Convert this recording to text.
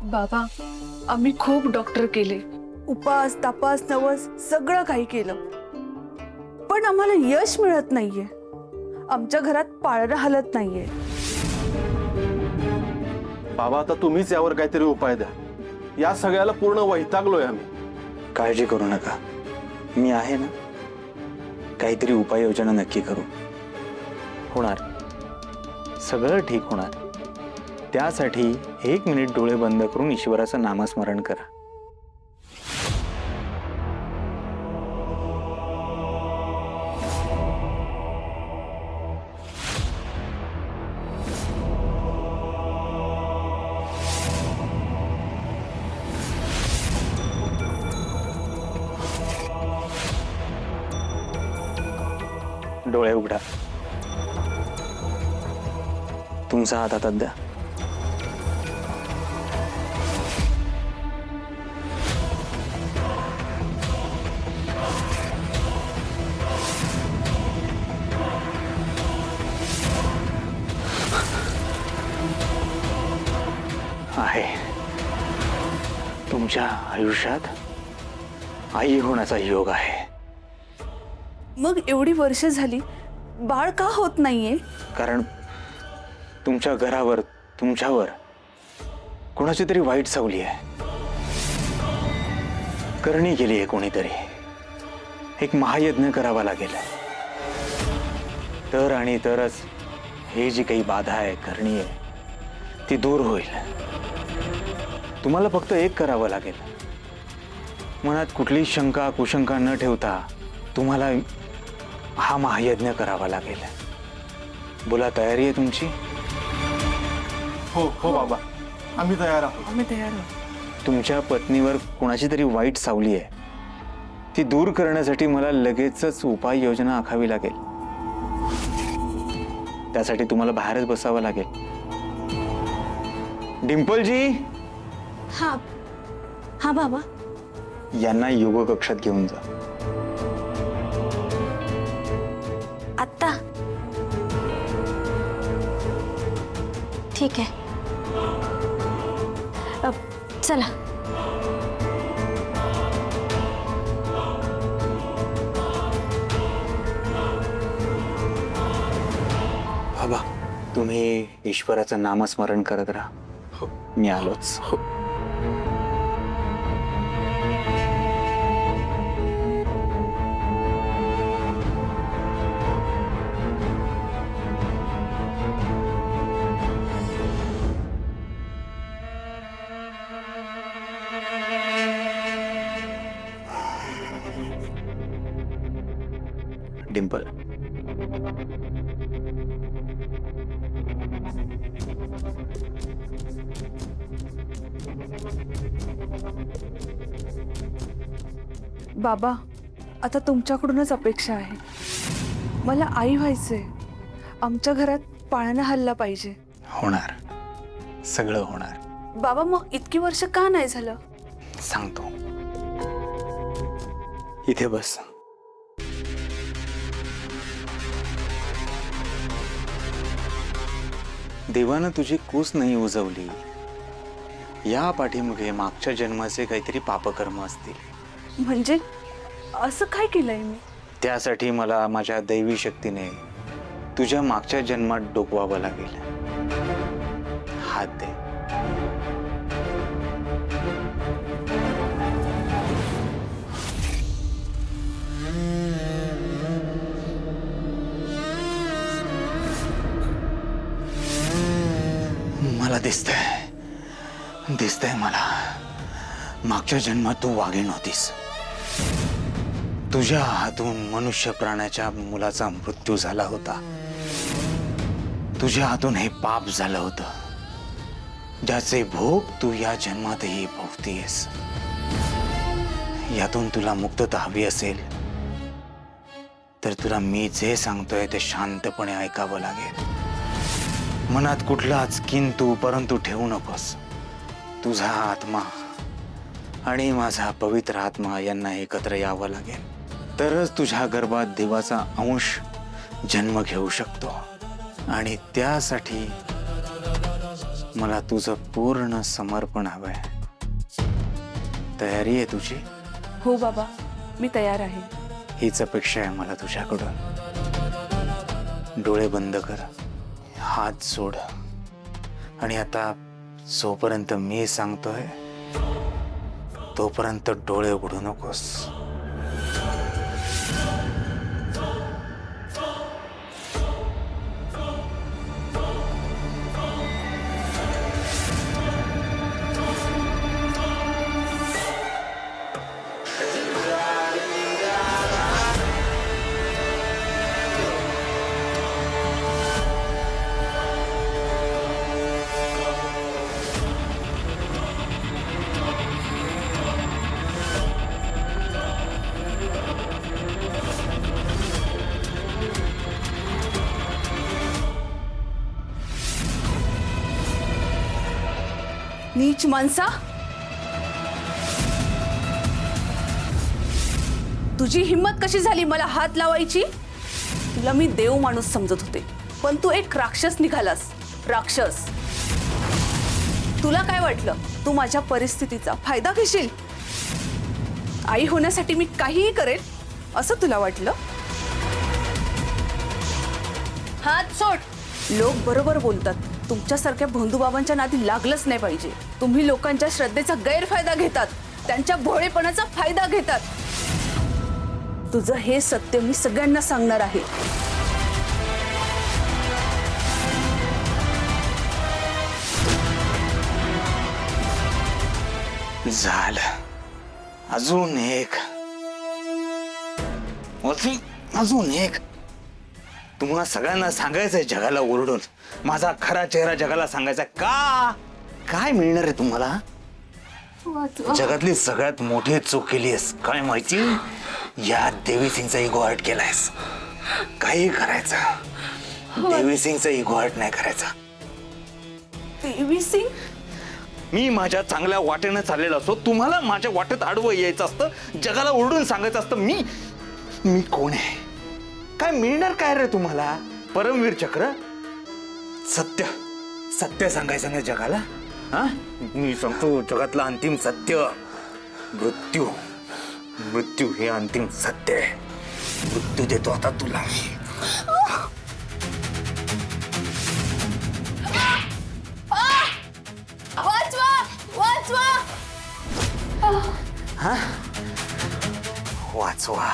बाबा, आम्ही खूप डॉक्टर केले, उपास तपास नवस सगळं काही केलं, पण आम्हाला यश मिळत नाहीये. आमच्या घरात पाळणं हलत नाहीये. बाबा, आता तुम्हीच यावर काहीतरी उपाय द्या. या सगळ्याला पूर्ण वैतागलोय आम्ही. काळजी करू नका, मी आहे ना. काहीतरी उपाययोजना नक्की करू. होणार, सगळं ठीक होणार. त्यासाठी 1 मिनिट डोळे बंद करून ईश्वराचं नामस्मरण करा. डोळे उघडा. तुमचा हात हातात द्या. आहे, तुमच्या आयुष्यात आई होण्याचा योग आहे. मग एवढी वर्ष झाली बाळ का होत नाहीये? कारण तुमच्या घरावर, तुमच्यावर कोणाची तरी वाईट सावली आहे. करणी केली आहे कोणीतरी. एक महायज्ञ करावा लागेल. तर आणि तरच हे जी काही बाधा आहे, करणी आहे, ती दूर होईल. तुम्हाला फक्त एक करावं लागेल. मनात कुठली शंका कुशंका न ठेवता तुम्हाला हा महायज्ञ करावा लागेल. बोला, तयारी आहे तुमची? हो हो बाबा, आम्ही तयार आहोत. आम्ही तयार आहोत. तुमच्या पत्नीवर कोणाची तरी वाईट सावली आहे, ती दूर करण्यासाठी मला लगेचच उपाययोजना आखावी लागेल. त्यासाठी तुम्हाला बाहेरच बसावं लागेल. डिंपलजी, हा हा बाबा. यांना योग कक्षात घेऊन जा. आत्ता ठीक आहे. चला. बाबा, तुम्ही ईश्वराचं नामस्मरण करत राहा. हो. मी आलोच. हो. डिंपल, बाबा, आता तुमच्याकडूनच अपेक्षा आहे. मला आई व्हायचंय. आमच्या घरात पाळणा हल्ला पाहिजे. होणार, सगळं होणार. बाबा, मग इतकी वर्ष का नाही झालं? सांगतो. इथे बस. देवानं तुझी कूस नाही उजवली, या पाठीमागे मागच्या जन्माचे काहीतरी पापकर्म असतील. म्हणजे असं काय केलंय मी? त्यासाठी मला माझ्या दैवी शक्तीने तुझ्या मागच्या जन्मात डोकवावं लागेल. हात दे. मला दिसतंय मला. मागच्या जन्मात तू वाघीण होतीस. तुझ्या हातून मनुष्य प्राण्याच्या मुलाचा मृत्यू झाला होता. तुझ्या हातून हे पाप झालं होतं, ज्याचे भोग तू या जन्मातही भोगतीयस. यातून तुला मुक्तता हवी असेल तर तुला मी जे सांगतोय ते शांतपणे ऐकावं लागेल. मनात कुठलाच किंतु परंतु ठेवू नकोस. तुझा आत्मा आणि माझा पवित्र आत्मा यांना एकत्र यावं लागेल, तरच तुझ्या गर्भात देवाचा अंश जन्म घेऊ शकतो. आणि त्यासाठी मला तुझं पूर्ण समर्पण हवंय. तयारी आहे तुझी? हो बाबा, मी तयार आहे. हीच अपेक्षा आहे मला तुझ्याकडून. डोळे बंद कर, हात सोड, आणि आता जोपर्यंत मी सांगतोय तोपर्यंत डोळे उघडू नकोस. नीच माणसा, तुझी हिम्मत कशी झाली मला हात लावायची? तुला मी देव माणूस समजत होते, पण तू एक राक्षस निघालास. राक्षस. तुला काय वाटलं तू माझ्या परिस्थितीचा फायदा घेशील? आई होण्यासाठी मी काहीही करेन असं तुला वाटलं? हात सोड. लोक बरोबर बोलतात, तुमच्यासारख्या भोंदूबाबांच्या नादी लागलंच नाही पाहिजे. तुम्ही लोकांच्या श्रद्धेचा गैरफायदा घेतात, त्यांच्या भोळेपणाचा फायदा घेतात. तुझं हे सत्य मी सगळ्यांना सांगणार आहे. झालं. अजून एक. अजून एक. तुम्हाला सगळ्यांना सांगायचंय जगाला ओरडून, माझा खरा चेहरा जगाला सांगायचा. का? काय मिळणार आहे तुम्हाला? जगातली सगळ्यात मोठी चूक केलीस काय माहिती? या देवी सिंगचा इगो हर्ट केलायस. काही करायचं, देवी सिंगचा इगो हर्ट नाही करायचा. देवी सिंग? मी माझ्या चांगल्या वाटेनं चाललेलो असतो, तुम्हाला माझ्या वाटेत आडवं यायचं असतं, जगाला ओरडून सांगायचं असतं मी कोण आहे, काय मिळणार काय रे तुम्हाला? परमवीर चक्र? सत्य सत्य सांगायचं ना जगाला. हा, मी सांगतो जगातलं अंतिम सत्य मृत्यू. मृत्यू हे अंतिम सत्य आहे. मृत्यू देतो आता तुला. वाचवा.